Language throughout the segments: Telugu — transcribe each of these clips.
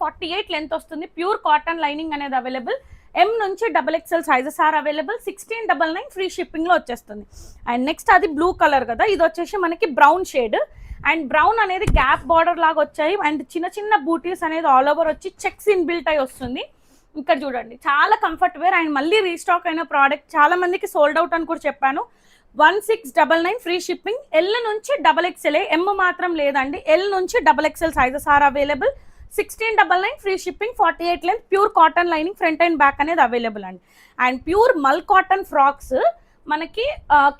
48 లెంత్ వస్తుంది. ప్యూర్ కాటన్ లైనింగ్ అనేది అవైలబుల్. M నుంచి XXL sizes are available. 1699 free shipping లో వచ్చేస్తుంది. అండ్ నెక్స్ట్ అది బ్లూ కలర్ కదా, ఇది వచ్చేసి మనకి బ్రౌన్ షేడ్. అండ్ బ్రౌన్ అనేది గ్యాప్ బార్డర్ లాగా వచ్చాయి. అండ్ చిన్న చిన్న బూటీస్ అనేది ఆల్ ఓవర్ వచ్చి చెక్స్ ఇన్ బిల్ట్ అయి వస్తుంది. ఇక్కడ చూడండి, చాలా కంఫర్ట్ వేర్. అండ్ మళ్ళీ రీస్టాక్ అయిన ప్రోడక్ట్, చాలా మందికి సోల్డ్ అవుట్ అని కూడా చెప్పాను. 1699 ఫ్రీ షిప్పింగ్. ఎల్ నుంచి XXL, M మాత్రం లేదండి. ఎల్ నుంచి XXL sizes are available. 1699 free shipping. 48 length pure cotton lining front and back అనేది అవైలబుల్ అండి. And pure mul cotton frocks మనకి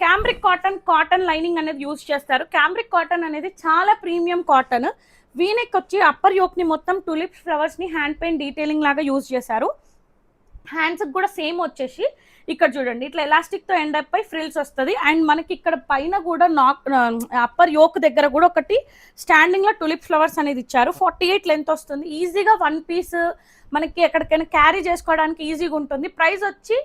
క్యాంబ్రిక్ కాటన్ లైనింగ్ అనేది యూజ్ చేస్తారు. క్యాంబ్రిక్ కాటన్ అనేది చాలా ప్రీమియం కాటన్. వీనెక్ వచ్చి అప్పర్ యోక్ ని మొత్తం టులిప్ ఫ్లవర్స్ ని హ్యాండ్ పెయింట్ డీటెయిలింగ్ లాగా యూజ్ చేశారు. హ్యాండ్స్ కూడా సేమ్ వచ్చేసి ఇక్కడ చూడండి, ఇట్లా ఎలాస్టిక్ తో ఎండ్ అప్ అయి ఫ్రిల్స్ వస్తుంది. అండ్ మనకి ఇక్కడ పైన కూడా అప్పర్ యోక్ దగ్గర కూడా ఒకటి స్టాండింగ్ లో టులిప్ ఫ్లవర్స్ అనేది ఇచ్చారు. 48 లెంత్ వస్తుంది. ఈజీగా 1 పీస్ మనకి ఎక్కడికైనా క్యారీ చేసుకోవడానికి ఈజీగా ఉంటుంది. ప్రైస్ వచ్చి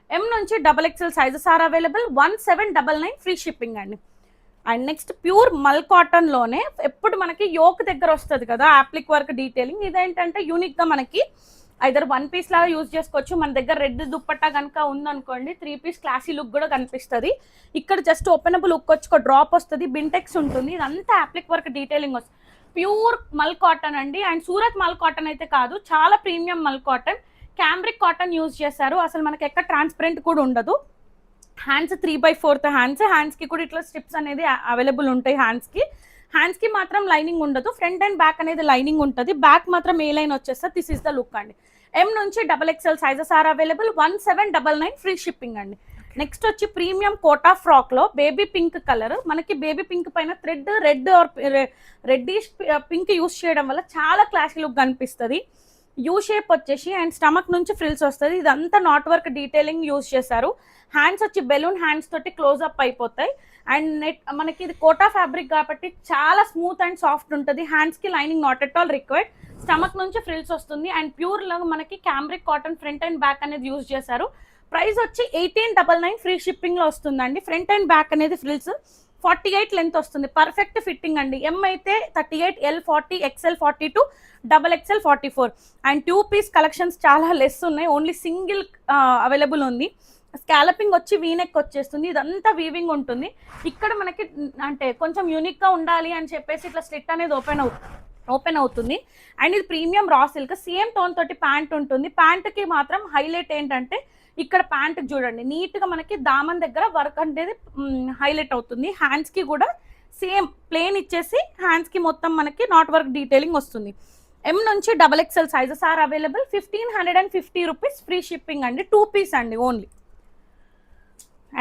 M నుంచి XXL sizes are available. 1799 free shipping అండి. And next pure mul cotton లోనే ఎప్పుడు మనకి యోక్ దగ్గర వస్తుంది కదా అప్లిక్ వర్క్ డీటెయిలింగ్. ఇదేంటంటే యూనిక్ గా మనకి ఐదర్ 1 పీస్ లాగా యూజ్ చేసుకోవచ్చు. మన దగ్గర రెడ్ దుప్పట్టా కనుక ఉందనుకోండి, 3 పీస్ క్లాసీ లుక్ కూడా కనిపిస్తుంది. ఇక్కడ జస్ట్ ఓపెనబుల్ లుక్ వచ్చి ఒక డ్రాప్ వస్తుంది, బింటెక్స్ ఉంటుంది. ఇదంతా అప్లిక్ వర్క్ డీటెయిలింగ్ వస్తుంది. ప్యూర్ మల్ కాటన్ అండి. అండ్ సూరత్ మల్ కాటన్ అయితే కాదు, చాలా ప్రీమియం మల్ కాటన్. క్యాంబ్రిక్ కాటన్ యూజ్ చేశారు. అసలు మనకి ఎక్కడ ట్రాన్స్పరెంట్ కూడా ఉండదు. హ్యాండ్స్ 3/4 హ్యాండ్స్ కి కూడా ఇట్లా స్ట్రిప్స్ అనేది అవైలబుల్ ఉంటాయి. హ్యాండ్స్ కి మాత్రం లైనింగ్ ఉండదు. ఫ్రంట్ అండ్ బ్యాక్ అనేది లైనింగ్ ఉంటుంది. బ్యాక్ మాత్రం ఏ లైన్ వచ్చేస్తుంది. దిస్ ఇస్ ద లుక్ అండి. M నుంచి XXL sizes are available. 1799 free shipping అండి. నెక్స్ట్ వచ్చి ప్రీమియం కోటా ఫ్రాక్ లో బేబీ పింక్ కలర్. మనకి బేబీ పింక్ పైన థ్రెడ్ రెడ్డిష్ పింక్ యూస్ చేయడం వల్ల చాలా క్లాసీ లుక్ కనిపిస్తుంది. యూ షేప్ వచ్చేసి అండ్ స్టమక్ నుంచి ఫ్రిల్స్ వస్తుంది. ఇదంతా నాట్ వర్క్ డీటెయిలింగ్ యూజ్ చేశారు. హ్యాండ్స్ వచ్చి బెలూన్ హ్యాండ్స్ తోటి క్లోజ్ అప్ అయిపోతాయి. అండ్ మనకి ఇది కోటా ఫ్యాబ్రిక్ కాబట్టి చాలా స్మూత్ అండ్ సాఫ్ట్ ఉంటుంది. హ్యాండ్స్ కి lining not at all required. Stomach నుంచి ఫ్రిల్స్ వస్తుంది. అండ్ ప్యూర్ లో మనకి cambric cotton front and back అనేది యూజ్ చేశారు. ప్రైస్ వచ్చి 1899 ఫ్రీ షిప్పింగ్ లో వస్తుందండి. ఫ్రంట్ అండ్ బ్యాక్ అనేది ఫ్రిల్స్. 48 లెంత్ వస్తుంది. పర్ఫెక్ట్ ఫిట్టింగ్ అండి. M అయితే 38, L 40, XL 42, XXL 44. And 2 piece collections చాలా లెస్ ఉన్నాయి. ఓన్లీ సింగిల్ అవైలబుల్ ఉంది. స్కాలపింగ్ వచ్చి వీనెక్ వచ్చేస్తుంది. ఇదంతా వీవింగ్ ఉంటుంది. ఇక్కడ మనకి అంటే కొంచెం యూనిక్ గా ఉండాలి అని చెప్పేసి ఇట్లా స్లిట్ అనేది ఓపెన్ అవుతుంది. అండ్ ఇది premium raw silk. Same tone తోటి ప్యాంట్ ఉంటుంది. ప్యాంట్ కి మాత్రం హైలైట్ ఏంటంటే ఇక్కడ ప్యాంట్ చూడండి, నీట్ గా మనకి దామన్ దగ్గర వర్క్ అనేది హైలైట్ అవుతుంది. హ్యాండ్స్ కి కూడా సేమ్ ప్లేన్ ఇచ్చేసి హ్యాండ్స్ కి మొత్తం మనకి నాట్ వర్క్ డీటెయిలింగ్ వస్తుంది. M నుంచి XXL sizes are available. 1550 rupees free shipping అండి. 2 పీస్ అండి ఓన్లీ.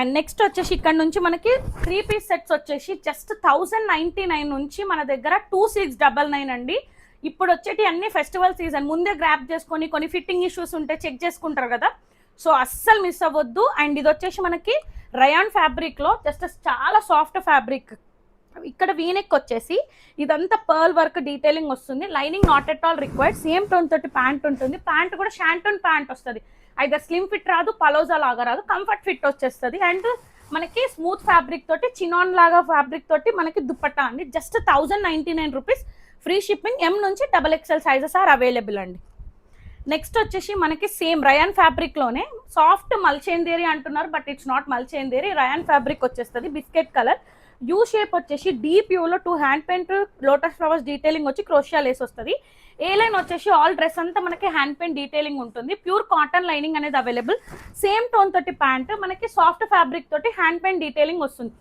అండ్ నెక్స్ట్ వచ్చేసి ఇక్కడ నుంచి మనకి 3 పీస్ సెట్స్ వచ్చేసి జస్ట్ 1099 నుంచి మన దగ్గర 2699 అండి. ఇప్పుడు వచ్చేటి అన్ని ఫెస్టివల్ సీజన్ ముందే గ్రాప్ చేసుకొని కొన్ని ఫిట్టింగ్ ఇష్యూస్ ఉంటే చెక్ చేసుకుంటారు కదా, సో అస్సలు మిస్ అవ్వద్దు. అండ్ ఇది వచ్చేసి మనకి రయాన్ ఫ్యాబ్రిక్ లో జస్ట్ చాలా సాఫ్ట్ ఫ్యాబ్రిక్. ఇక్కడ వీనెక్ వచ్చేసి ఇదంతా పర్ల్ వర్క్ డీటెయిలింగ్ వస్తుంది. Lining not at all required. Same tone తోటి ప్యాంట్ ఉంటుంది. ప్యాంట్ కూడా షాంటోన్ ప్యాంట్ వస్తుంది. అయితే స్లిమ్ ఫిట్ రాదు, పలోజా లాగా రాదు, కంఫర్ట్ ఫిట్ వచ్చేస్తుంది. అండ్ మనకి స్మూత్ ఫ్యాబ్రిక్ తోటి చినాన్ లాగా ఫ్యాబ్రిక్ తోటి మనకి దుప్పట్టా అండి. Just 1099 rupees free shipping. M నుంచి XXL సైజెస్ ఆర్ అవైలబుల్ అండి. నెక్స్ట్ వచ్చేసి మనకి సేమ్ రయాన్ ఫ్యాబ్రిక్ లోనే సాఫ్ట్ మల్చేందేరి అంటున్నారు, but it's not mul chanderi. Rayon fabric వచ్చేస్తుంది. Biscuit colour. యూ షేప్ వచ్చేసి డీప్ యూలో 2 hand paint lotus flowers detailing వచ్చి క్రోషియా లేస్ వస్తుంది. ఏ లైన్ వచ్చేసి ఆల్ డ్రెస్ అంతా మనకి హ్యాండ్ పెయింట్ డీటెయిలింగ్ ఉంటుంది. ప్యూర్ కాటన్ లైనింగ్ అనేది అవైలబుల్. సేమ్ టోన్ తోటి ప్యాంట్ మనకి సాఫ్ట్ ఫ్యాబ్రిక్ తోటి హ్యాండ్ పెయింట్ డీటెయిలింగ్ వస్తుంది.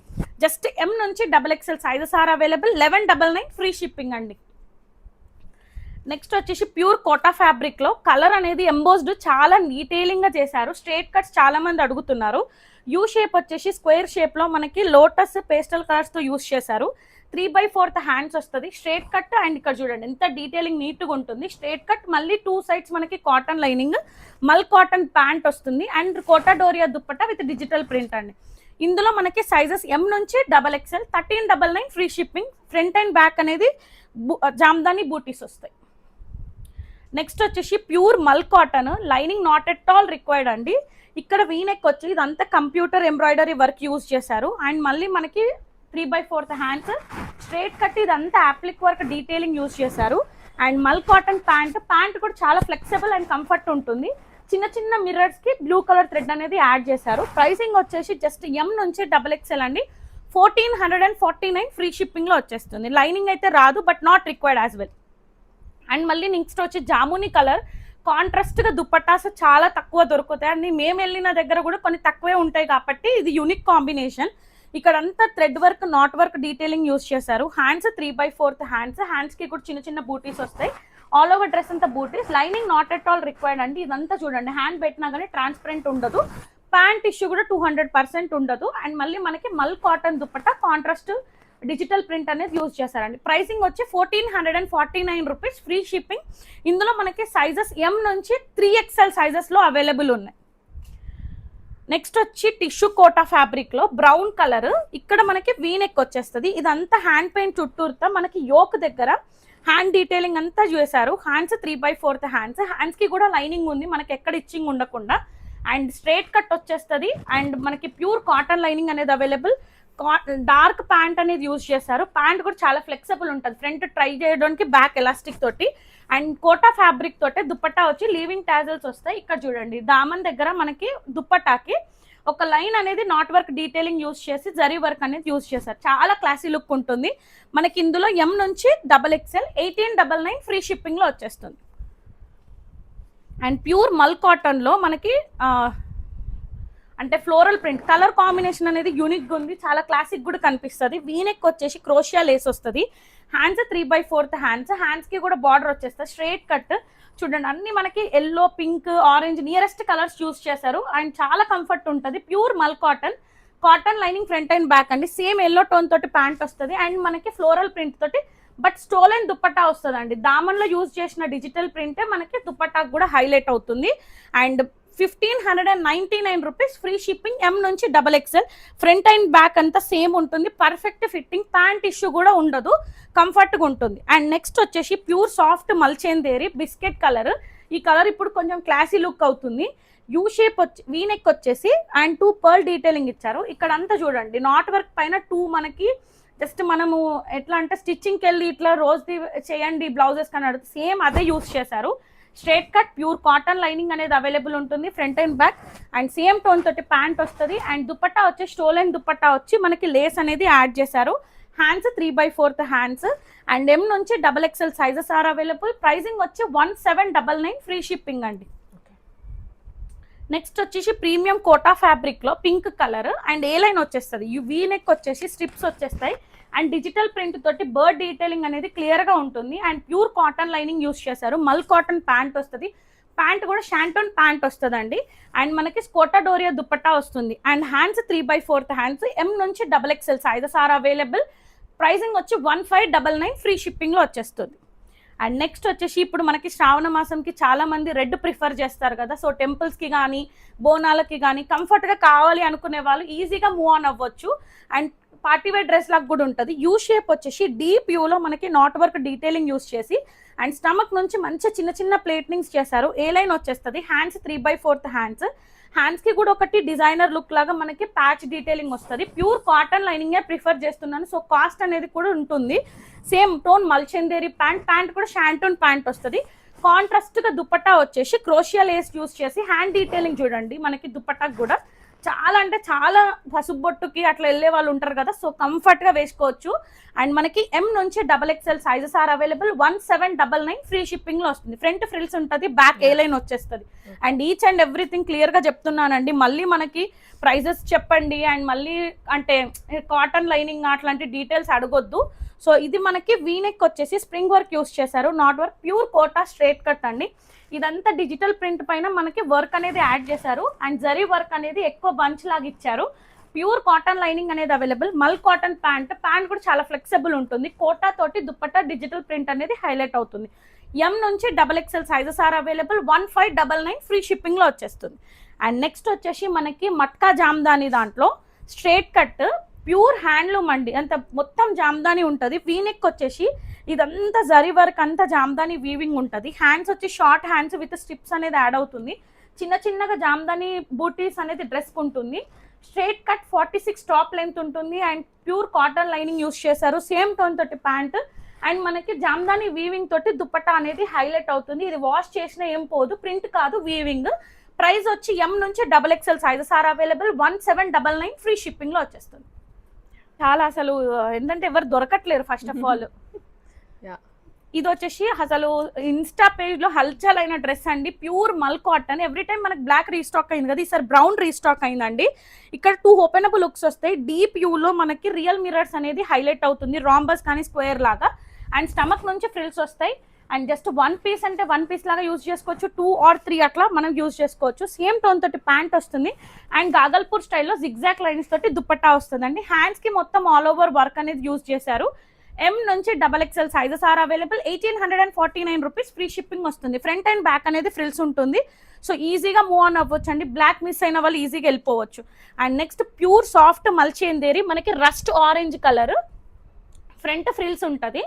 జస్ట్ M నుంచి XXL sizes are available. 1199 free shipping అండి. నెక్స్ట్ వచ్చేసి ప్యూర్ కోటా ఫ్యాబ్రిక్ లో కలర్ అనేది ఎంబోస్డ్ చాలా డీటెయిలింగ్ గా చేశారు. స్ట్రేట్ కట్స్ చాలా మంది అడుగుతున్నారు. యూ షేప్ వచ్చేసి స్క్వేర్ షేప్ లో మనకి లోటస్ పేస్టల్ కలర్స్ తో యూస్ చేశారు. 3/4 హ్యాండ్స్ వస్తుంది. Straight cut. అండ్ ఇక్కడ చూడండి ఎంత డీటెయిలింగ్ నీట్ గా ఉంటుంది. స్ట్రేట్ కట్ మళ్ళీ 2 సైడ్స్ మనకి cotton lining, mul cotton pant వస్తుంది. And Kota Doria dupatta with digital print అండి. ఇందులో మనకి సైజెస్ M నుంచి XXL. 1399 free shipping. Front and back అనేది జామ్దాని బూటీస్ వస్తాయి. నెక్స్ట్ వచ్చేసి pure mul cotton. Lining not at all required అండి. ఇక్కడ వీనెక్ వచ్చి ఇదంతా కంప్యూటర్ ఎంబ్రాయిడరీ వర్క్ యూజ్ చేశారు. అండ్ మళ్ళీ మనకి 3/4 హ్యాండ్స్. స్ట్రేట్ కట్ ఇదంతా అప్లిక్ వర్క్ డీటెయిలింగ్ యూజ్ చేశారు. అండ్ మల్ కాటన్ ప్యాంట్ కూడా చాలా ఫ్లెక్సిబుల్ అండ్ కంఫర్ట్ ఉంటుంది. చిన్న చిన్న మిర్రర్స్ కి బ్లూ కలర్ థ్రెడ్ అనేది యాడ్ చేశారు. ప్రైసింగ్ వచ్చేసి జస్ట్ ఎం నుంచి XXL అండి, 1449 ఫ్రీ షిప్పింగ్ లో వచ్చేస్తుంది. లైనింగ్ అయితే రాదు, but not required as well. And మళ్ళీ నెక్స్ట్ వచ్చి జామునీ కలర్ కాంట్రాస్ట్ గా దుపట్టాస్ చాలా తక్కువ దొరుకుతాయి అండి. మేము వెళ్ళిన దగ్గర కూడా కొన్ని తక్కువే ఉంటాయి కాబట్టి ఇది యూనిక్ కాంబినేషన్. ఇక్కడ అంతా thread work, not work detailing use చేశారు. హ్యాండ్స్ 3/4 హ్యాండ్స్ కి కూడా చిన్న చిన్న బూటీస్ వస్తాయి. ఆల్ ఓవర్ డ్రెస్ అంతా బూటీస్. Lining not at all required అండి. ఇదంతా చూడండి, హ్యాండ్ పెట్టినా కానీ ట్రాన్స్పరెంట్ ఉండదు. ప్యాంట్ ఇష్యూ కూడా 200% ఉండదు. అండ్ మళ్ళీ మనకి మల్ cotton dupatta contrast digital print అనేది యూజ్ చేశారండి. ప్రైసింగ్ వచ్చి 1449 రూపీస్ ఫ్రీ షిప్పింగ్. ఇందులో మనకి సైజెస్ ఎం నుంచి 3XL సైజెస్ లో అవైలబుల్ ఉన్నాయి. నెక్స్ట్ వచ్చి టిష్యూ కోటా ఫ్యాబ్రిక్ లో బ్రౌన్ కలర్, ఇక్కడ మనకి వీనెక్ వచ్చేస్తుంది. ఇదంతా హ్యాండ్ పెయింట్ చుట్టూరుతా మనకి యోక్ దగ్గర హ్యాండ్ డీటెయిలింగ్ అంతా చేశారు. హ్యాండ్స్ 3/4 హ్యాండ్స్ కి కూడా లైనింగ్ ఉంది, మనకి ఎక్కడ ఇచ్చింగ్ ఉండకుండా. అండ్ స్ట్రేట్ కట్ వచ్చేస్తుంది. అండ్ మనకి ప్యూర్ కాటన్ లైనింగ్ అనేది అవైలబుల్. డార్క్ ప్యాంట్ అనేది యూజ్ చేశారు. ప్యాంట్ కూడా చాలా ఫ్లెక్సిబుల్ ఉంటుంది, ఫ్రంట్ ట్రై చేయడానికి, బ్యాక్ ఎలాస్టిక్ తోటి. అండ్ కోటా ఫ్యాబ్రిక్ తోటి దుపట్టా వచ్చి లీవింగ్ టాజల్స్ వస్తాయి. ఇక్కడ చూడండి, దామన్ దగ్గర మనకి దుపట్టాకి ఒక లైన్ అనేది నాట్ వర్క్ డీటెయిలింగ్ యూజ్ చేసి జరీ వర్క్ అనేది యూజ్ చేశారు. చాలా క్లాసీ లుక్ ఉంటుంది. మనకి ఇందులో ఎం నుంచి XXL 1899 ఫ్రీ షిప్పింగ్ లో వచ్చేస్తుంది. అండ్ ప్యూర్ మల్ కాటన్ లో మనకి అంటే ఫ్లోరల్ ప్రింట్ కలర్ కాంబినేషన్ అనేది యూనిక్ గా ఉంది, చాలా క్లాసిక్ కూడా కనిపిస్తుంది. వీనెక్ వచ్చేసి క్రోషియా లేస్ వస్తుంది. హ్యాండ్స్ 3/4 హ్యాండ్స్ కి కూడా బార్డర్ వచ్చేస్తుంది. స్ట్రేట్ కట్ చూడండి, అన్ని మనకి yellow, pink, orange nearest colours use చేశారు. అండ్ చాలా కంఫర్ట్ ఉంటుంది. Pure mul cotton lining front and back అండి. సేమ్ ఎల్లో టోన్ తోటి ప్యాంట్ వస్తుంది. అండ్ మనకి ఫ్లోరల్ ప్రింట్ తోటి బట్ స్టోలెన్ దుపట్టా వస్తుంది అండి. దామన్లో యూజ్ చేసిన డిజిటల్ ప్రింటే మనకి దుపట్టాకు కూడా హైలైట్ అవుతుంది. And 1599 rupees free shipping. M నుంచి XXL. ఫ్రంట్ అండ్ బ్యాక్ అంతా సేమ్ ఉంటుంది, పర్ఫెక్ట్ ఫిట్టింగ్, ప్యాంట్ ఇష్యూ కూడా ఉండదు, కంఫర్ట్గా ఉంటుంది. అండ్ నెక్స్ట్ వచ్చేసి pure soft mul chanderi biscuit colour. ఈ కలర్ ఇప్పుడు కొంచెం క్లాసీ లుక్ అవుతుంది. యూ షేప్ వచ్చి వీనెక్ వచ్చేసి అండ్ 2 పర్ల్ డీటెయిలింగ్ ఇచ్చారు. ఇక్కడ అంతా చూడండి, నాట్ వర్క్ పైన 2 మనకి జస్ట్ మనము ఎట్లా అంటే స్టిచ్చింగ్కి వెళ్ళి ఇట్లా రోజు చేయండి బ్లౌజెస్ కానీ అడిగితే సేమ్ అదే యూస్ చేశారు. Straight cut pure cotton lining అనేది అవైలబుల్ ఉంటుంది front and back. And same tone తోటి ప్యాంట్ వస్తుంది. అండ్ దుపట్టా వచ్చి స్టోలెన్ దుపట్టా వచ్చి మనకి లేస్ అనేది యాడ్ చేశారు. Hands 3/4 hands. అండ్ ఎం నుంచి XXL sizes are available. Pricing వచ్చి 1799 ఫ్రీ షిప్పింగ్ అండి. నెక్స్ట్ వచ్చేసి ప్రీమియం కోటా ఫ్యాబ్రిక్ లో pink colour and A line వచ్చేస్తుంది. వీ నెక్ వచ్చేసి స్ట్రిప్స్ వచ్చేస్తాయి. అండ్ డిజిటల్ ప్రింట్ తోటి బర్డ్ డీటెయిలింగ్ అనేది క్లియర్ గా ఉంటుంది. And pure cotton lining use చేశారు. మల్ కాటన్ ప్యాంట్ వస్తుంది. ప్యాంట్ కూడా షాంటోన్ ప్యాంట్ వస్తుందండి. అండ్ మనకి స్కోటా డోరియా దుపట్టా వస్తుంది. And hands 3/4 hands. ఎం నుంచి XXL sizes are available. Pricing వచ్చి 1599 ఫ్రీ షిప్పింగ్ లో వచ్చేస్తుంది. అండ్ నెక్స్ట్ వచ్చేసి ఇప్పుడు మనకి శ్రావణ మాసంకి చాలా మంది రెడ్ ప్రిఫర్ చేస్తారు కదా. సో టెంపుల్స్ కి కానీ బోనాలకి కానీ కంఫర్ట్ గా కావాలి అనుకునే వాళ్ళు ఈజీగా మూవ్ ఆన్ అవ్వచ్చు. అండ్ పార్టీ వేర్ డ్రెస్ లాగా కూడా ఉంటుంది. యూ షేప్ వచ్చేసి డీప్ యూలో మనకి నాట్ వర్క్ డీటెయిలింగ్ యూస్ చేసి అండ్ స్టమక్ నుంచి మంచి చిన్న చిన్న ప్లేట్నింగ్స్ చేశారు. ఏ లైన్ వచ్చేస్తుంది. Hands 3/4 hands. హ్యాండ్స్ కి కూడా ఒకటి డిజైనర్ లుక్ లాగా మనకి ప్యాచ్ డీటెయిలింగ్ వస్తుంది. ప్యూర్ కాటన్ లైనింగ్ ప్రిఫర్ చేస్తున్నాను. సో కాస్ట్ అనేది కూడా ఉంటుంది. సేమ్ టోన్ మల్చందేరి ప్యాంట్ కూడా షాంటోన్ ప్యాంట్ వస్తుంది. కాంట్రాస్ట్ గా దుపట్టా వచ్చేసి క్రోషియా లేస్ యూస్ చేసి హ్యాండ్ డీటెయిలింగ్ చూడండి మనకి దుపట్టాకు కూడా చాలా అంటే చాలా పసుబొట్టుకి అట్లా వెళ్ళే వాళ్ళు ఉంటారు కదా. సో కంఫర్ట్ గా వేసుకోవచ్చు. అండ్ మనకి ఎం నుంచి XXL sizes are available. 1799 free shipping లో వస్తుంది. ఫ్రంట్ ఫ్రిల్స్ ఉంటుంది, బ్యాక్ ఏ లైన్ వచ్చేస్తుంది. And each and everything clear గా చెప్తున్నానండి. మళ్ళీ మనకి ప్రైజెస్ చెప్పండి అండ్ మళ్ళీ అంటే కాటన్ లైనింగ్ అట్లాంటి డీటెయిల్స్ అడగొద్దు. సో ఇది మనకి వీనెక్ వచ్చేసి స్ప్రింగ్ వర్క్ యూస్ చేశారు, knot work, pure Kota straight cut అండి. ఇదంతా డిజిటల్ ప్రింట్ పైన మనకి వర్క్ అనేది యాడ్ చేశారు. అండ్ జరీ వర్క్ అనేది ఎక్కువ బంచ్ లాగా ఇచ్చారు. ప్యూర్ కాటన్ లైనింగ్ అనేది అవైలబుల్. మల్ కాటన్ ప్యాంట్ కూడా చాలా ఫ్లెక్సిబుల్ ఉంటుంది. కోటా తోటి దుపట్టా డిజిటల్ ప్రింట్ అనేది హైలైట్ అవుతుంది. ఎం నుంచి XXL sizes are available. 1599 free shipping లో వచ్చేస్తుంది. అండ్ నెక్స్ట్ వచ్చేసి మనకి మట్కా జామ్దాని దాంట్లో స్ట్రేట్ కట్ ప్యూర్ హ్యాండ్లూమ్ అండి. అంత మొత్తం జామ్దాని ఉంటుంది. వీనెక్ వచ్చేసి ఇదంతా జరీ వర్క్ అంతా జామ్దాని వీవింగ్ ఉంటుంది. హ్యాండ్స్ వచ్చి షార్ట్ హ్యాండ్స్ విత్ స్ట్రిప్స్ అనేది యాడ్ అవుతుంది. చిన్న చిన్నగా జామ్దాని బూటీస్ అనేది డ్రెస్ ఉంటుంది. స్ట్రేట్ కట్ 46 టాప్ లెంత్ ఉంటుంది. And pure cotton lining use చేశారు. సేమ్ టోన్ తోటి ప్యాంట్. అండ్ మనకి జామ్దాని వీవింగ్ తోటి దుపట్టా అనేది హైలైట్ అవుతుంది. ఇది వాష్ చేసినా ఏం పోదు, ప్రింట్ కాదు, వీవింగ్. ప్రైస్ వచ్చి M నుంచి XXL sizes are available. 1799 free shipping లో వచ్చేస్తుంది. చాలా అసలు ఏంటంటే ఎవరు దొరకట్లేరు ఫస్ట్ ఆఫ్ ఆల్. ఇది వచ్చేసి అసలు ఇన్స్టా పేజ్ లో హల్చల్ అయిన డ్రెస్ అండి, pure mul cotton. Every time మనకి బ్లాక్ రీస్టాక్ అయింది కదా, ఈసారి బ్రౌన్ రీస్టాక్ అయిందండి. ఇక్కడ 2 ఓపెనబుల్ లుక్స్ వస్తాయి. డీప్ యూ లో మనకి రియల్ మిరర్స్ అనేది హైలైట్ అవుతుంది, రాంబస్ కానీ స్క్వేర్ లాగా. అండ్ స్టమక్ నుంచి ఫ్రిల్స్ వస్తాయి. అండ్ జస్ట్ 1 పీస్ అంటే 1 పీస్ లాగా యూజ్ చేసుకోవచ్చు, 2 or 3 అట్లా మనం యూజ్ చేసుకోవచ్చు. సేమ్ టోన్ తోటి ప్యాంట్ వస్తుంది. అండ్ గాగల్పూర్ స్టైల్లో జిగ్జాక్ లైన్స్ తోటి దుపట్టా వస్తుందండి. హ్యాండ్స్ కి మొత్తం ఆల్ ఓవర్ వర్క్ అనేది యూజ్ చేశారు. M నుంచి XXL sizes are available. 1849 rupees free shipping వస్తుంది. ఫ్రంట్ అండ్ బ్యాక్ అనేది ఫ్రిల్స్ ఉంటుంది. సో ఈజీగా మూవ్ ఆన్ అవ్వచ్చు అండి. బ్లాక్ మిస్ అయిన వాళ్ళు ఈజీగా వెళ్ళిపోవచ్చు. And next pure soft Mul Chanderi, మనకి rust orange colour, front frills ఉంటుంది.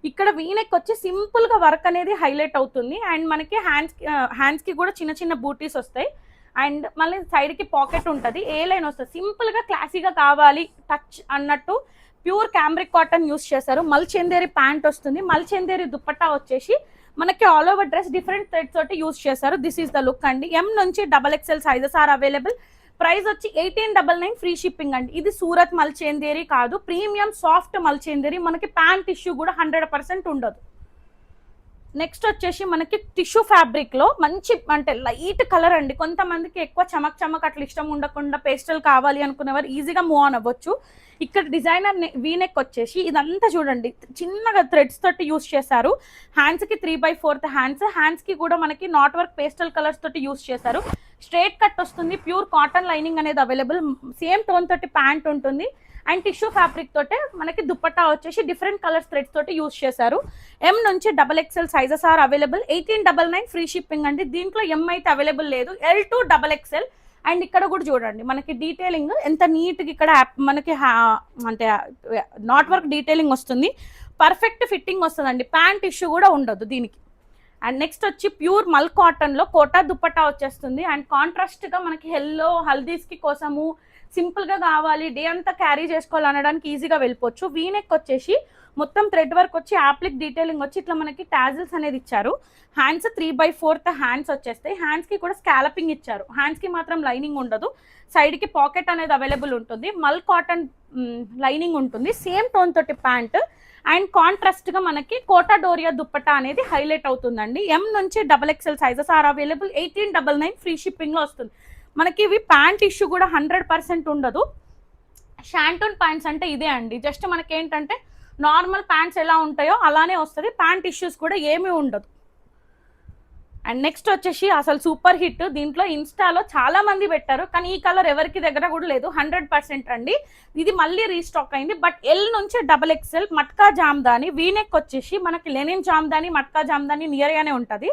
ఇక్కడ వీనెక్ వచ్చి సింపుల్ గా వర్క్ అనేది హైలైట్ అవుతుంది. అండ్ మనకి హ్యాండ్స్ కి కూడా చిన్న చిన్న బూటీస్ వస్తాయి. అండ్ మళ్ళీ సైడ్ కి పాకెట్ ఉంటుంది, ఏ లైన్ వస్తుంది. సింపుల్ గా క్లాసీగా కావాలి టచ్ అన్నట్టు ప్యూర్ క్యామ్రిక్ కాటన్ యూస్ చేశారు. మల్చేందేరి ప్యాంట్ వస్తుంది. మల్చేందేరి దుపట్టా వచ్చేసి మనకి all over dress different threads తోటి యూస్ చేశారు. దిస్ ఈస్ ద లుక్ అండి. M నుంచి XXL sizes are available. Price వచ్చి 1899 ఫ్రీ షిప్పింగ్ అండి. ఇది సూరత్ మల్చేందేరి కాదు, ప్రీమియం సాఫ్ట్ మల్చేందేరి. మనకి ప్యాంట్ ఇష్యూ కూడా 100% ఉండదు. నెక్స్ట్ వచ్చేసి మనకి టిష్యూ ఫ్యాబ్రిక్ లో మంచి అంటే లైట్ కలర్ అండి. కొంతమందికి ఎక్కువ చమక్ చమక్ అట్లా ఇష్టం ఉండకుండా పేస్టల్ కావాలి అనుకునేవారు ఈజీగా మూవ్ ఆన్ అవ్వచ్చు. ఇక్కడ డిజైనర్ వీనెక్ వచ్చేసి ఇదంతా చూడండి చిన్నగా థ్రెడ్స్ తోటి యూస్ చేశారు. హ్యాండ్స్ కి 3/4 హ్యాండ్స్ కి కూడా మనకి నాట్ వర్క్ పేస్టల్ కలర్స్ తోటి యూస్ చేశారు. స్ట్రేట్ కట్ వస్తుంది. ప్యూర్ కాటన్ లైనింగ్ అనేది అవైలబుల్. సేమ్ టోన్ తోటి ప్యాంట్ ఉంటుంది. అండ్ టిష్యూ ఫ్యాబ్రిక్ తోటే మనకి దుపట్టా వచ్చేసి డిఫరెంట్ కలర్స్ థ్రెడ్స్ తోటి యూస్ చేశారు. M నుంచి XXL sizes are available. 1899 free shipping అండి. దీంట్లో M అయితే అవైలబుల్ లేదు, L to XXL. అండ్ ఇక్కడ కూడా చూడండి మనకి డీటెయిలింగ్ ఎంత నీట్గా ఇక్కడ మనకి అంటే నాట్ వర్క్ డీటెయిలింగ్ వస్తుంది. పర్ఫెక్ట్ ఫిట్టింగ్ వస్తుందండి. ప్యాంట్ ఇష్యూ కూడా ఉండదు దీనికి. అండ్ నెక్స్ట్ వచ్చి ప్యూర్ మల్ కాటన్ లో కోటా దుపట్టా వచ్చేస్తుంది. అండ్ కాంట్రాస్ట్ గా మనకి హల్దీస్ కి కోసము సింపుల్ గా కావాలి, డే అంతా క్యారీ చేసుకోవాలి అనడానికి ఈజీగా వెళ్ళిపోవచ్చు. వీనెక్ వచ్చేసి మొత్తం థ్రెడ్ వర్క్ వచ్చి యాప్లిక్ డీటెయిలింగ్ వచ్చి ఇట్లా మనకి టాజిల్స్ అనేది ఇచ్చారు. హ్యాండ్స్ 3/4 హ్యాండ్స్ వచ్చేస్తాయి. హ్యాండ్స్ కి కూడా స్కాలపింగ్ ఇచ్చారు. హ్యాండ్స్ కి మాత్రం లైనింగ్ ఉండదు. సైడ్ కి పాకెట్ అనేది అవైలబుల్ ఉంటుంది. మల్ కాటన్ లైనింగ్ ఉంటుంది. సేమ్ టోన్ తోటి ప్యాంట్. అండ్ కాంట్రాస్ట్ గా మనకి కోటా డోరియా దుపట్టా అనేది హైలైట్ అవుతుందండి. M నుంచి XXL sizes are available. 1899 free shipping లో వస్తుంది. మనకి ఇవి ప్యాంట్ ఇష్యూ కూడా 100% ఉండదు. షాంటూన్ ప్యాంట్స్ అంటే ఇదే అండి. జస్ట్ మనకి ఏంటంటే నార్మల్ ప్యాంట్స్ ఎలా ఉంటాయో అలానే వస్తుంది. ప్యాంట్ ఇష్యూస్ కూడా ఏమీ ఉండదు. అండ్ నెక్స్ట్ వచ్చేసి అసలు సూపర్ హిట్. దీంట్లో ఇన్స్టాలో చాలా మంది పెట్టారు, కానీ ఈ కలర్ ఎవరికి దగ్గర కూడా లేదు. 100% అండి. ఇది మళ్ళీ రీస్టాక్ అయింది. బట్ L నుంచి XXL మట్కా జామ్దాని. వీనెక్ వచ్చేసి మనకి లెనిన్ జామ్దాని, మట్కా జామ్దాని నియర్ గానే ఉంటుంది.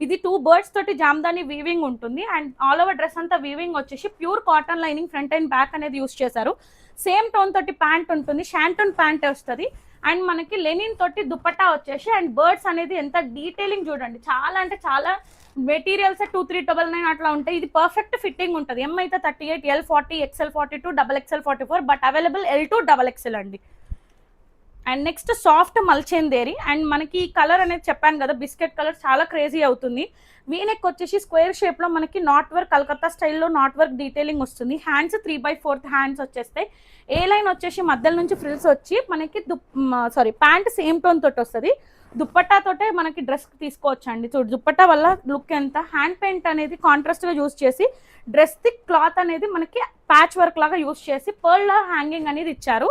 ఇది 2 బర్డ్స్ తోటి జామ్దాని వీవింగ్ ఉంటుంది. అండ్ ఆల్ ఓవర్ డ్రెస్ అంతా వీవింగ్ వచ్చేసి pure cotton lining front and back అనేది యూస్ చేశారు. సేమ్ టోన్ తోటి ప్యాంట్ ఉంటుంది. షాంటూన్ ప్యాంట్ వస్తుంది. అండ్ మనకి లెనిన్ తోటి దుపట్టా వచ్చేసి అండ్ బర్డ్స్ అనేది ఎంత డీటెయిలింగ్ చూడండి. చాలా అంటే చాలా మెటీరియల్స్ 2399 అట్లా ఉంటాయి. ఇది పర్ఫెక్ట్ ఫిట్టింగ్ ఉంటుంది. M అయితే 38, L 40, XL 42, XXL 44, but available L to XXL అండి. And next soft mul chanderi. And మనకి ఈ కలర్ అనేది చెప్పాను కదా, బిస్కెట్ కలర్ చాలా క్రేజీ అవుతుంది. వీనెక్ వచ్చేసి స్క్వేర్ షేప్ లో మనకి నాట్ వర్క్ కలకత్తా స్టైల్లో నాట్ వర్క్ డీటెయిలింగ్ వస్తుంది. హ్యాండ్స్ 3/4 హ్యాండ్స్ వచ్చేస్తాయి. ఏ లైన్ వచ్చేసి మధ్యలో నుంచి ఫ్రిల్స్ వచ్చి మనకి ప్యాంట్ సేమ్ టోన్ తోటి వస్తుంది. దుపట్టా తోటే మనకి డ్రెస్ తీసుకోవచ్చు అండి. చూడు దుపట్టా వల్ల లుక్ ఎంత. హ్యాండ్ పెయింట్ అనేది కాంట్రాస్ట్ గా యూస్ చేసి డ్రెస్ ది క్లాత్ అనేది మనకి ప్యాచ్ వర్క్ లాగా యూస్ చేసి పర్ల్ హ్యాంగింగ్ అనేది ఇచ్చారు.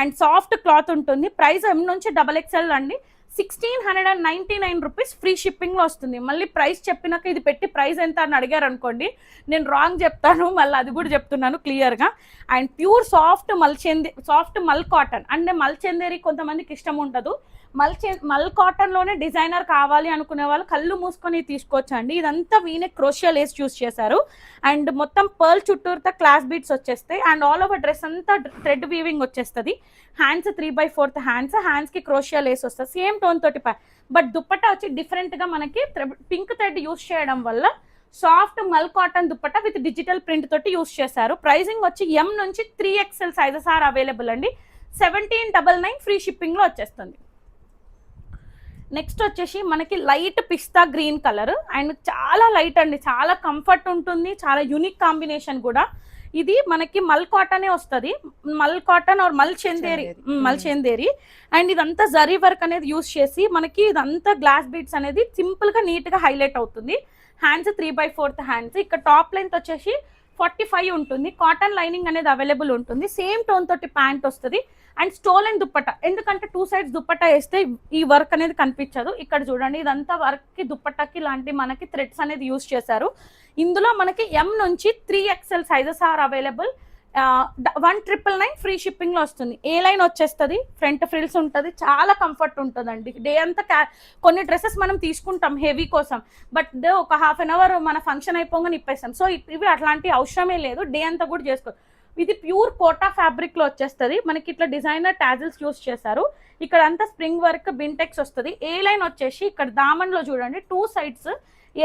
అండ్ సాఫ్ట్ క్లాత్ ఉంటుంది. ప్రైస్ M నుంచి XXL అండి. 1699 రూపీస్ ఫ్రీ షిప్పింగ్ లో వస్తుంది. మళ్ళీ ప్రైస్ చెప్పినాక ఇది పెట్టి ప్రైస్ ఎంత అని అడిగారు అనుకోండి, నేను రాంగ్ చెప్తాను, మళ్ళీ అది కూడా చెప్తున్నాను క్లియర్ గా. అండ్ ప్యూర్ సాఫ్ట్ మల్ కాటన్. అంటే మల్చేందేరి కొంతమందికి ఇష్టం ఉండదు. మల్ కాటన్ లోనే డిజైనర్ కావాలి అనుకునే వాళ్ళు కళ్ళు మూసుకొని తీసుకోవచ్చు అండి. ఇదంతా వీనెక్ క్రోషియా లేస్ యూస్ చేశారు. అండ్ మొత్తం పర్ల్ చుట్టూరుతో క్లాస్ బీట్స్ వచ్చేస్తాయి. అండ్ ఆల్ ఓవర్ డ్రెస్ అంతా థ్రెడ్ వీవింగ్ వచ్చేస్తుంది. హ్యాండ్స్ 3/4 హ్యాండ్స్ కి క్రోషియా లేస్ వస్తుంది. సేమ్ టోన్ తోటి బట్ దుపట్టా వచ్చి డిఫరెంట్ గా మనకి పింక్ థ్రెడ్ యూస్ చేయడం వల్ల సాఫ్ట్ మల్ cotton dupatta with digital print తోటి యూస్ చేశారు. ప్రైసింగ్ వచ్చి M నుంచి 3XL సైజెస్ ఆర్ అవైలబుల్ అండి. 1799 ఫ్రీ షిప్పింగ్ లో వచ్చేస్తుంది. నెక్స్ట్ వచ్చేసి మనకి light pista green colour and చాలా లైట్ అండి, చాలా కంఫర్ట్ ఉంటుంది, చాలా యూనిక్ కాంబినేషన్ కూడా. ఇది మనకి మల్ కాటనే వస్తుంది, మల్ కాటన్ ఆర్ మల్ చందేరి అండ్ ఇదంతా జరీ వర్క్ అనేది యూస్ చేసి మనకి ఇదంతా గ్లాస్ బీడ్స్ అనేది సింపుల్ గా నీట్ గా హైలైట్ అవుతుంది. Hands 3/4 hands. ఇక్కడ టాప్ లెంత్ వచ్చేసి 45 ఉంటుంది. కాటన్ లైనింగ్ అనేది అవైలబుల్ ఉంటుంది. సేమ్ టోన్ తోటి ప్యాంట్ వస్తుంది అండ్ స్టోల్ అండ్ దుప్పట్టా, ఎందుకంటే 2 సైడ్స్ దుప్పట్టా వేస్తే ఈ వర్క్ అనేది కనిపించదు. ఇక్కడ చూడండి ఇదంతా వర్క్ కి దుప్పట్టాకి ఇలాంటి మనకి థ్రెడ్స్ అనేది యూస్ చేశారు. ఇందులో మనకి M నుంచి 3XL sizes are available. 1,999 free shipping లో వస్తుంది. ఏ లైన్ వచ్చేస్తుంది, ఫ్రంట్ ఫ్రిల్స్ ఉంటుంది, చాలా కంఫర్ట్ ఉంటుందండి. డే అంతా కొన్ని డ్రెస్సెస్ మనం తీసుకుంటాం హెవీ కోసం, బట్ ఒక హాఫ్ అన్ అవర్ మన ఫంక్షన్ అయిపోగానే ఇప్పేస్తాం. సో ఇవి అట్లాంటి అవసరమే లేదు, డే అంతా కూడా చేసుకో. ఇది ప్యూర్ కోటా ఫ్యాబ్రిక్ లో వచ్చేస్తుంది. మనకి ఇట్లా డిజైనర్ టాజిల్స్ యూస్ చేశారు. ఇక్కడ అంతా స్ప్రింగ్ వర్క్ బింటెక్స్ వస్తుంది. ఏ లైన్ వచ్చేసి ఇక్కడ దామన్ లో చూడండి 2 సైడ్స్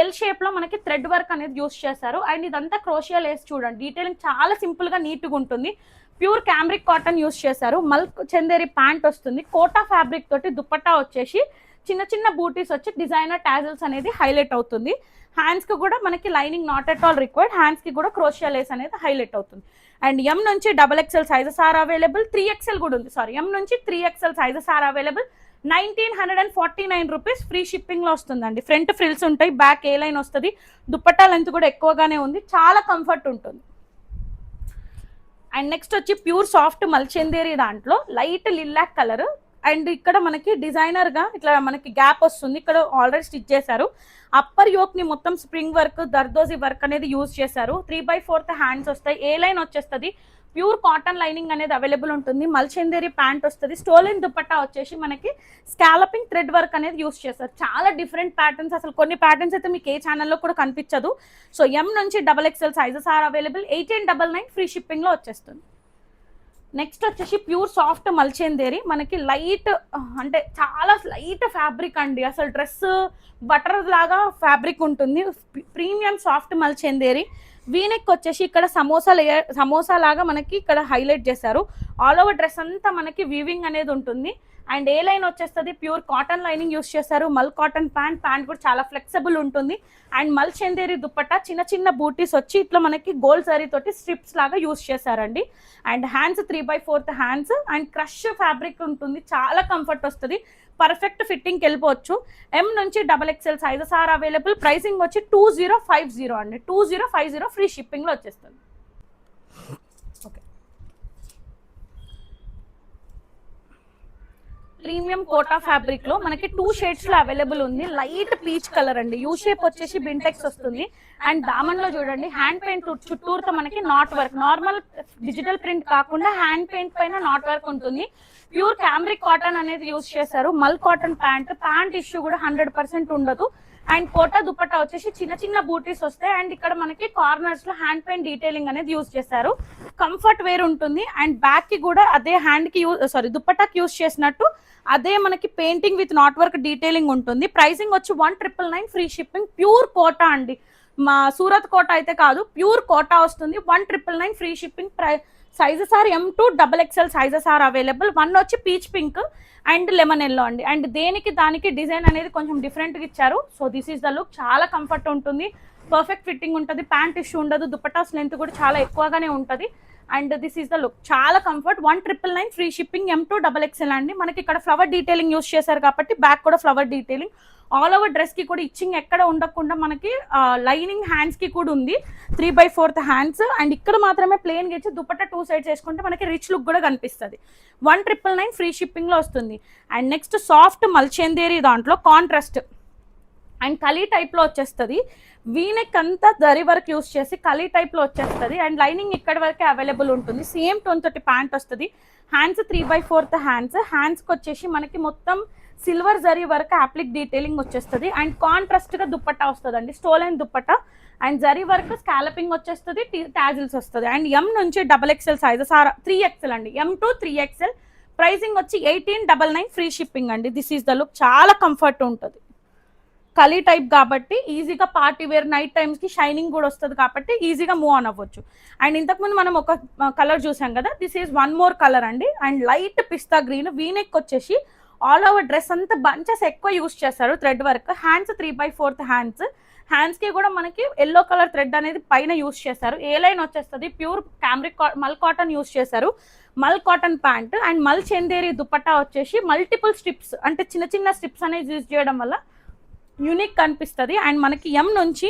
ఎల్ షేప్ లో మనకి థ్రెడ్ వర్క్ అనేది యూస్ చేశారు. అండ్ ఇదంతా క్రోషియా లేస్ చూడండి, డీటెయిలింగ్ చాలా సింపుల్ గా నీట్ గా ఉంటుంది. ప్యూర్ క్యామ్రిక్ కాటన్ యూస్ చేశారు. మల్క్ చందేరి ప్యాంట్ వస్తుంది. కోటా ఫ్యాబ్రిక్ తోటి దుప్పట్టా వచ్చేసి చిన్న చిన్న బూటీస్ వచ్చి డిజైనర్ టాజిల్స్ అనేది హైలైట్ అవుతుంది. హ్యాండ్స్ కి కూడా మనకి lining not at all required. Hands కి కూడా క్రోషియా లేస్ అనేది హైలైట్ అవుతుంది. అండ్ M నుంచి XXL sizes are available. 3XL కూడా ఉంది, సారీ M నుంచి 3XL sizes are available. 1,949 rupees free shipping లో వస్తుందండి. ఫ్రంట్ ఫ్రిల్స్ ఉంటాయి, బ్యాక్ ఏ లైన్ వస్తుంది, దుప్పట్టా లెంత్ కూడా ఎక్కువగానే ఉంది, చాలా కంఫర్ట్ ఉంటుంది. అండ్ నెక్స్ట్ వచ్చి ప్యూర్ సాఫ్ట్ మల్చందేరి దాంట్లో లైట్ లిల్లాక్ కలర్ అండ్ ఇక్కడ మనకి డిజైనర్ గా ఇట్లా మనకి గ్యాప్ వస్తుంది. ఇక్కడ ఆల్రెడీ స్టిచ్ చేశారు. అప్పర్ యోక్ ని మొత్తం స్ప్రింగ్ వర్క్ దర్దోజీ వర్క్ అనేది యూజ్ చేశారు. 3/4 హ్యాండ్స్ వస్తాయి. ఏ లైన్ వచ్చేస్తుంది, ప్యూర్ కాటన్ లైనింగ్ అనేది అవైలబుల్ ఉంటుంది. మల్చందేరి ప్యాంట్ వస్తుంది. స్టోలెన్ దుపట్టా వచ్చేసి మనకి స్కాలపింగ్ థ్రెడ్ వర్క్ అనేది యూస్ చేస్తారు. చాలా డిఫరెంట్ ప్యాటర్న్స్, అసలు కొన్ని ప్యాటర్న్స్ అయితే మీకు ఏ ఛానల్లో కూడా కనిపించదు. సో M నుంచి XXL sizes are available. 1899 free shipping లో వచ్చేస్తుంది. నెక్స్ట్ వచ్చేసి ప్యూర్ సాఫ్ట్ మల్చందేరి, మనకి లైట్ అంటే చాలా లైట్ ఫ్యాబ్రిక్ అండి, అసలు డ్రెస్ బటర్ లాగా ఫ్యాబ్రిక్ ఉంటుంది. Premium soft mul chanderi. వీనెక్ వచ్చేసి ఇక్కడ సమోసా లాగా మనకి ఇక్కడ హైలైట్ చేశారు. ఆల్ ఓవర్ డ్రెస్ అంతా మనకి వీవింగ్ అనేది ఉంటుంది. అండ్ ఏ లైన్ వచ్చేస్తుంది, ప్యూర్ కాటన్ లైనింగ్ యూస్ చేశారు. మల్ కాటన్ ప్యాంట్ కూడా చాలా ఫ్లెక్సిబుల్ ఉంటుంది. అండ్ మల్ చందేరి దుప్పట్టా చిన్న చిన్న బూటీస్ వచ్చి ఇట్లా మనకి గోల్డ్ జరీ తోటి స్ట్రిప్స్ లాగా యూస్ చేశారండి. And hands 3/4 hands and crush fabric ఉంటుంది, చాలా కంఫర్ట్ వస్తుంది, పర్ఫెక్ట్ ఫిట్టింగ్కి వెళ్ళిపోవచ్చు. M నుంచి XXL sizes are available. Pricing వచ్చి 2050 అండి, 2050 ఫ్రీ షిప్పింగ్లో వచ్చేస్తుంది. ఓకే, ప్రీమియం కోటా ఫ్యాబ్రిక్ లో మనకి 2 షేడ్స్ లో అవైలబుల్ ఉంది. లైట్ పీచ్ కలర్ అండి, యూ షేప్ వచ్చేసి బింటెక్స్ వస్తుంది. అండ్ దామన్ లో చూడండి హ్యాండ్ పెయింట్ చుట్టూరుతో మనకి knot work, normal digital print కాకుండా హ్యాండ్ పెయింట్ పైన నాట్ వర్క్ ఉంటుంది. ప్యూర్ క్యామ్రిక్ కాటన్ అనేది యూజ్ చేశారు. మల్ కాటన్ ప్యాంట్ ఇష్యూ కూడా 100% ఉండదు. అండ్ కోటా దుపట్టా వచ్చేసి చిన్న చిన్న బూటీస్ వస్తాయి. అండ్ ఇక్కడ మనకి కార్నర్స్ లో హ్యాండ్ పెయింట్ డీటెయిలింగ్ అనేది యూజ్ చేశారు. కంఫర్ట్ వేర్ ఉంటుంది. అండ్ బ్యాక్ కి కూడా అదే హ్యాండ్ కి దుపట్టాకి యూజ్ చేసినట్టు అదే మనకి painting with not work detailing ఉంటుంది. ప్రైసింగ్ వచ్చి 1999 ఫ్రీ షిప్పింగ్. ప్యూర్ కోటా అండి, మా సూరత్ కోటా అయితే కాదు, ప్యూర్ కోటా వస్తుంది. 1999 free shipping. Sizes are M to XXL sizes are available. 1 వచ్చి peach pink and lemon yellow అండి. అండ్ దానికి డిజైన్ అనేది కొంచెం డిఫరెంట్గా ఇచ్చారు. So this is the look, చాలా కంఫర్ట్ ఉంటుంది, పర్ఫెక్ట్ ఫిట్టింగ్ ఉంటుంది, ప్యాంట్ ఇష్యూ ఉండదు, దుపట్టాస్ లెంత్ కూడా చాలా ఎక్కువగానే ఉంటుంది. And this is the look, చాలా comfort. 1999 free shipping. M to XXL అండి. మనకి ఇక్కడ ఫ్లవర్ డీటెయిలింగ్ యూస్ చేశారు కాబట్టి బ్యాక్ కూడా flower detailing. All over dress కి కూడా ఇచ్చింగ్ ఎక్కడ ఉండకుండా మనకి లైనింగ్ హ్యాండ్స్ కి కూడా ఉంది, 3/4 హ్యాండ్స్. అండ్ ఇక్కడ మాత్రమే ప్లెయిన్ గా ఇచ్చి దుపట్టా 2 సైడ్స్ వేసుకుంటే మనకి రిచ్ లుక్ కూడా కనిపిస్తుంది. 1999 ఫ్రీ షిప్పింగ్ లో వస్తుంది. అండ్ నెక్స్ట్ సాఫ్ట్ మల్చందేరి దాంట్లో కాంట్రాస్ట్ అండ్ కలీ టైప్ లో వచ్చేస్తుంది. వీనెక్ అంతా దరి వర్క్ యూస్ చేసి కలీ టైప్ లో వచ్చేస్తుంది. అండ్ లైనింగ్ ఇక్కడ వరకే అవైలబుల్ ఉంటుంది. సేమ్ టోన్ తోటి ప్యాంట్ వస్తుంది. హ్యాండ్స్ 3/4 హ్యాండ్స్ కి వచ్చేసి మనకి మొత్తం silver zari work applique detailing వచ్చేస్తుంది. అండ్ కాంట్రాస్ట్ గా దుపట్టా వస్తుంది అండి, స్టోలైన్ dupatta. And zari work scalloping వచ్చేస్తుంది, టాజిల్స్ వస్తుంది. అండ్ M నుంచి XXL సైజెస్ 3XL అండి, M to 3XL. ప్రైసింగ్ వచ్చి 1899 ఫ్రీ షిప్పింగ్ అండి. దిస్ ఈస్ ద లుక్, చాలా కంఫర్ట్ ఉంటుంది. కలీ టైప్ కాబట్టి ఈజీగా పార్టీ వేర్ నైట్ టైమ్స్ కి షైనింగ్ కూడా వస్తుంది కాబట్టి ఈజీగా మూవ్ ఆన్ అవ్వచ్చు. అండ్ ఇంతకుముందు మనం ఒక కలర్ చూసాం కదా, దిస్ ఈజ్ 1 more కలర్ అండి. And light pista green, V-neck వచ్చేసి ఆల్ ఓవర్ డ్రెస్ అంతా బంచెస్ ఎక్కువ యూస్ చేస్తారు థ్రెడ్ వర్క్. హ్యాండ్స్ 3/4 హ్యాండ్స్ కి కూడా మనకి ఎల్లో కలర్ థ్రెడ్ అనేది పైన యూస్ చేశారు. ఏ లైన్ వచ్చేస్తుంది ప్యూర్ క్యామ్రిక్ మల్ కాటన్ యూస్ చేశారు, మల్ కాటన్ ప్యాంట్ అండ్ మల్ చందేరి దుపట్టా వచ్చేసి మల్టిపుల్ స్ట్రిప్స్ అంటే చిన్న చిన్న స్ట్రిప్స్ అనేది యూజ్ చేయడం వల్ల యూనిక్ కనిపిస్తుంది. అండ్ మనకి ఎం నుంచి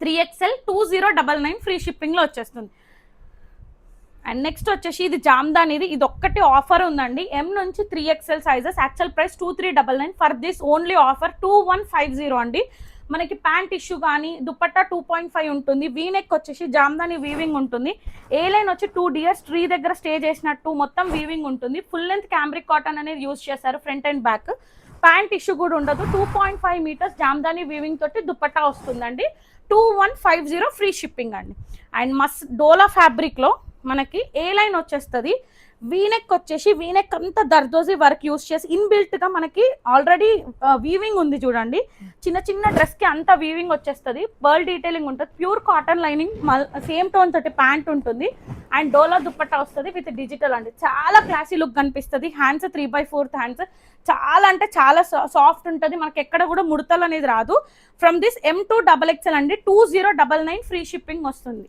3XL 2099 ఫ్రీ షిప్పింగ్లో వచ్చేస్తుంది. అండ్ నెక్స్ట్ వచ్చేసి ఇది జామ్దానిది, ఇది ఒక్కటి ఆఫర్ ఉందండి. ఎం నుంచి 3XL sizes, actual price 2399, for this only offer 2150 అండి. మనకి ప్యాంట్ ఇష్యూ కానీ దుపట్టా 2.5 ఉంటుంది. వీనెక్ వచ్చేసి జామ్దాని వీవింగ్ ఉంటుంది. ఏ లైన్ వచ్చి 2 డియర్స్ ట్రీ దగ్గర స్టే చేసినట్టు మొత్తం వీవింగ్ ఉంటుంది. ఫుల్ లెంత్ క్యామ్రిక్ కాటన్ అనేది యూజ్ చేశారు front and back. Pant issue కూడా ఉండదు. 2.5 మీటర్స్ జామ్దాని వీవింగ్ తోటి దుపట్టా వస్తుందండి. 2150 ఫ్రీ షిప్పింగ్ అండి. అండ్ డోలా ఫ్యాబ్రిక్ లో మనకి ఏ లైన్ వచ్చేస్తుంది. వీనెక్ వచ్చేసి వీనెక్ అంతా దర్దోజీ వర్క్ యూస్ చేసి ఇన్బిల్ట్ గా మనకి ఆల్రెడీ వీవింగ్ ఉంది చూడండి. చిన్న చిన్న డ్రెస్ కి అంతా వీవింగ్ వచ్చేస్తుంది. పర్ల్ డీటెయిలింగ్ ఉంటుంది. Pure cotton lining same tone తోటి ప్యాంట్ ఉంటుంది. అండ్ డోలా దుపట్టా వస్తుంది విత్ డిజిటల్ అండి. చాలా క్లాసీ లుక్ కనిపిస్తుంది. హ్యాండ్స్ 3/4 హ్యాండ్స్, చాలా అంటే చాలా సాఫ్ట్ ఉంటుంది. మనకి ఎక్కడ కూడా ముడతలు అనేది రాదు. From this M to XXL అండి 2099 ఫ్రీ షిప్పింగ్ వస్తుంది.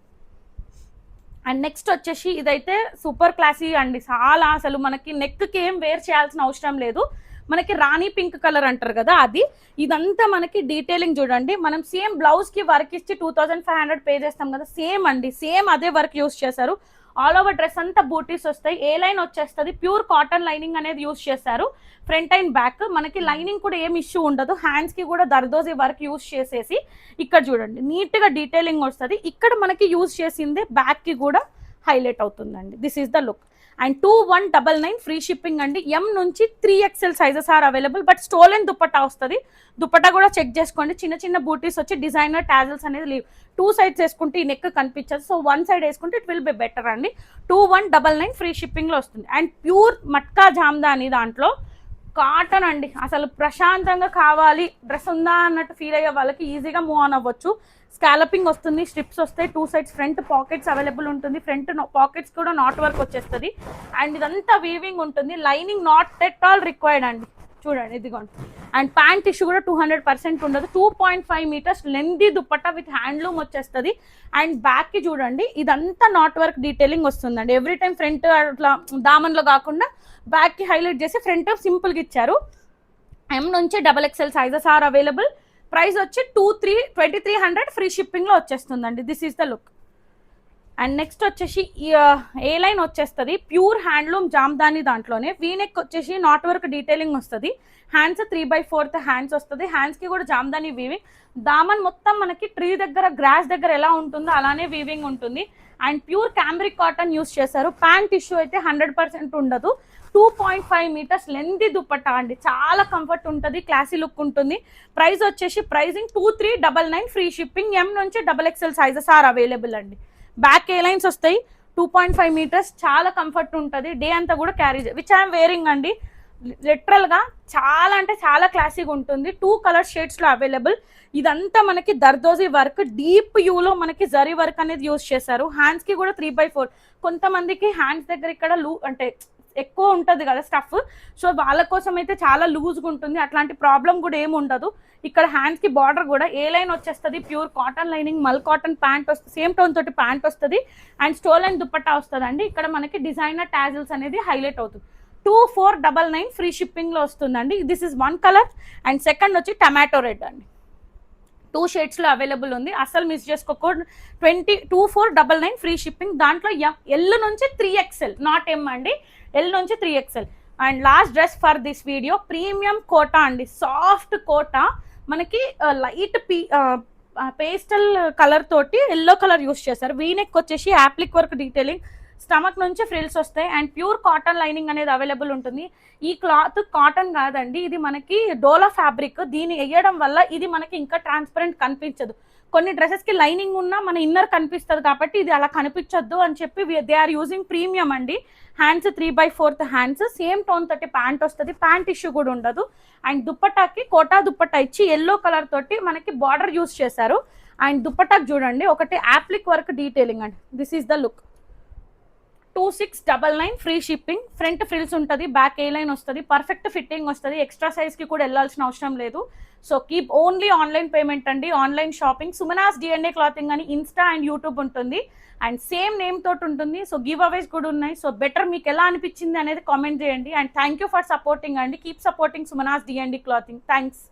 అండ్ నెక్స్ట్ వచ్చేసి ఇదైతే సూపర్ క్లాసీ అండి. చాలా అసలు మనకి నెక్కి ఏం వేర్ చేయాల్సిన అవసరం లేదు. మనకి రాణి పింక్ కలర్ అంటారు కదా అది. ఇదంతా మనకి డీటెయిలింగ్ చూడండి. మనం సేమ్ బ్లౌజ్ కి వర్క్ ఇచ్చి 2500 పే చేస్తాం కదా, సేమ్ అండి, సేమ్ అదే వర్క్ యూస్ చేశారు. ఆల్ ఓవర్ డ్రెస్ అంతా బూటీస్ వస్తాయి. ఏ లైన్ వచ్చేస్తుంది ప్యూర్ కాటన్ లైనింగ్ అనేది యూస్ చేశారు ఫ్రంట్ అండ్ బ్యాక్. మనకి లైనింగ్ కూడా ఏం ఇష్యూ ఉండదు. హ్యాండ్స్ కి కూడా దర్దోజీ వర్క్ యూస్ చేసేసి ఇక్కడ చూడండి నీట్ గా డీటెయిలింగ్ వస్తుంది. ఇక్కడ మనకి యూస్ చేసింది బ్యాక్ కి కూడా హైలైట్ అవుతుందండి. This is the look. And 2199 free shipping అండి. ఎం నుంచి 3XL sizes are available. But stolen dupatta వస్తుంది. దుపట్టా కూడా చెక్ చేసుకోండి. చిన్న చిన్న బూటీస్ వచ్చి డిజైనర్ టాజల్స్ అనేది లీవ్. 2 సైడ్స్ వేసుకుంటే ఈ నెక్ కనిపించదు. సో 1 సైడ్ వేసుకుంటే ఇట్ విల్ బి బెటర్ అండి. 2199 ఫ్రీ షిప్పింగ్ లో వస్తుంది. అండ్ ప్యూర్ మట్కా జామ్దాని దాంట్లో కాటన్ అండి. అసలు ప్రశాంతంగా కావాలి డ్రెస్ ఉందా అన్నట్టు ఫీల్ అయ్యే వాళ్ళకి ఈజీగా మూవ్ ఆన్ అవ్వచ్చు. స్కాలపింగ్ వస్తుంది, స్ట్రిప్స్ వస్తాయి, 2 సైడ్స్ ఫ్రంట్ పాకెట్స్ అవైలబుల్ ఉంటుంది. ఫ్రంట్ పాకెట్స్ కూడా నాట్ వర్క్ వచ్చేస్తుంది. అండ్ ఇదంతా వీవింగ్ ఉంటుంది. Lining not at all required అండి. చూడండి ఇదిగోండి. అండ్ ప్యాంట్ ఇష్యూ కూడా 200% ఉండదు. 2.5 metres lengthy dupatta with handloom వచ్చేస్తుంది. అండ్ బ్యాక్ కి చూడండి ఇదంతా నాట్ వర్క్ డీటెయిలింగ్ వస్తుందండి. ఎవ్రీ టైం ఫ్రంట్ అట్లా దామన్లో కాకుండా బ్యాక్ కి హైలైట్ చేసి ఫ్రంట్ సింపుల్ గా ఇచ్చారు. ఎం నుంచి XXL sizes are available. Price వచ్చి 2300 ఫ్రీ షిప్పింగ్ లో వచ్చేస్తుందండి. This is the look. And next వచ్చేసి ఏ లైన్ వచ్చేస్తుంది ప్యూర్ హ్యాండ్లూమ్ జామ్దాని దాంట్లోనే. వీనెక్ వచ్చేసి నాట్ వర్క్ డీటెయిలింగ్ వస్తుంది. హ్యాండ్స్ 3/4 హ్యాండ్స్ వస్తుంది. హ్యాండ్స్ కి కూడా జామ్దాని వీవింగ్. దామన్ మొత్తం మనకి ట్రీ దగ్గర గ్రాస్ దగ్గర ఎలా ఉంటుందో అలానే వీవింగ్ ఉంటుంది. And pure cambric cotton use చేశారు. ప్యాంట్ ఇష్యూ అయితే 100% ఉండదు. 2.5 మీటర్స్ లెంతీ దుపట్టా అండి. చాలా కంఫర్ట్ ఉంటుంది, క్లాసీ లుక్ ఉంటుంది. ప్రైస్ వచ్చేసి ప్రైజింగ్ 2399 ఫ్రీ షిప్పింగ్. ఎం నుంచి XXL సైజెస్ ఆర్ అవైలబుల్ అండి. బ్యాక్ ఏ లైన్స్ వస్తాయి. 2.5 మీటర్స్ చాలా కంఫర్ట్ ఉంటుంది. డే అంతా కూడా క్యారీ విచ్ ఐఎమ్ వేరింగ్ అండి. లిటరల్ గా చాలా అంటే చాలా క్లాసీగా ఉంటుంది. 2 కలర్ షేడ్స్ లో అవైలబుల్. ఇదంతా మనకి దర్దోజీ వర్క్, డీప్ యూలో మనకి జరీ వర్క్ అనేది యూస్ చేశారు. హ్యాండ్స్ కి కూడా 3/4. కొంతమందికి హ్యాండ్స్ దగ్గర ఇక్కడ అంటే ఎక్కువ ఉంటుంది కదా స్టఫ్, సో వాళ్ళ కోసం అయితే చాలా లూజ్గా ఉంటుంది. అట్లాంటి ప్రాబ్లం కూడా ఏమి ఉండదు. ఇక్కడ హ్యాండ్స్ కి బార్డర్ కూడా ఏ లైన్ వచ్చేస్తుంది pure cotton lining, mul cotton pant వస్తుంది, సేమ్ టోన్ తోటి ప్యాంట్ వస్తుంది. అండ్ స్టోలైన్ దుపట్టా వస్తుంది అండి. ఇక్కడ మనకి డిజైనర్ టాజిల్స్ అనేది హైలైట్ అవుతుంది. 2499 ఫ్రీ షిప్పింగ్ లో వస్తుందండి. This is 1 colour. And second వచ్చి టమాటో రెడ్ అండి. 2 షేడ్స్ లో అవైలబుల్ ఉంది. అసలు మిస్ చేసుకోకూడదు. 2499 ఫ్రీ షిప్పింగ్. దాంట్లో ఎల్ నుంచి 3XL నాట్ ఎం అండి, ఎల్ నుంచి 3XL. And last dress for this video premium Kota అండి. సాఫ్ట్ కోటా మనకి లైట్ పేస్టల్ కలర్ తోటి ఎల్లో కలర్ యూస్ చేశారు. వీనెక్ వచ్చేసి యాప్లిక్ వర్క్ డీటెయిలింగ్, స్టమక్ నుంచి ఫ్రిల్స్ వస్తాయి. అండ్ ప్యూర్ కాటన్ లైనింగ్ అనేది అవైలబుల్ ఉంటుంది. ఈ క్లాత్ కాటన్ కాదండి, ఇది మనకి డోలా ఫ్యాబ్రిక్. దీన్ని వేయడం వల్ల ఇది మనకి ఇంకా ట్రాన్స్పరెంట్ కనిపించదు. కొన్ని డ్రెస్సెస్ కి లైనింగ్ ఉన్నా మన ఇన్నర్ కనిపిస్తుంది కాబట్టి ఇది అలా కనిపించద్దు అని చెప్పి దే ఆర్ యూజింగ్ ప్రీమియం అండి. హ్యాండ్స్ 3/4 హ్యాండ్స్, సేమ్ టోన్ తోటి ప్యాంట్ వస్తుంది. ప్యాంట్ ఇష్యూ కూడా ఉండదు. అండ్ దుప్పటాకి కోటా దుప్పటా ఇచ్చి ఎల్లో కలర్ తోటి మనకి బార్డర్ యూస్ చేశారు. అండ్ దుప్పటాకి చూడండి ఒకటి యాప్లిక్ వర్క్ డీటెయిలింగ్ అండి. This is the look. 2699 free shipping. Front frills ఉంటుంది, బ్యాక్ ఏ లైన్ వస్తుంది, పర్ఫెక్ట్ ఫిట్టింగ్ వస్తుంది, ఎక్స్ట్రా సైజ్కి కూడా వెళ్ళాల్సిన అవసరం లేదు. So keep only online payment అండి, online shopping. Sumana's DNA clothing అని ఇన్స్టా అండ్ యూట్యూబ్ ఉంటుంది, అండ్ సేమ్ నేమ్ తోటి ఉంటుంది. సో గివ్ అవేస్ కూడా ఉన్నాయి. సో బెటర్ మీకు ఎలా అనిపించింది అనేది కామెంట్ చేయండి. And thank you for supporting అండి. Keep supporting Sumana's DNA clothing. Thanks.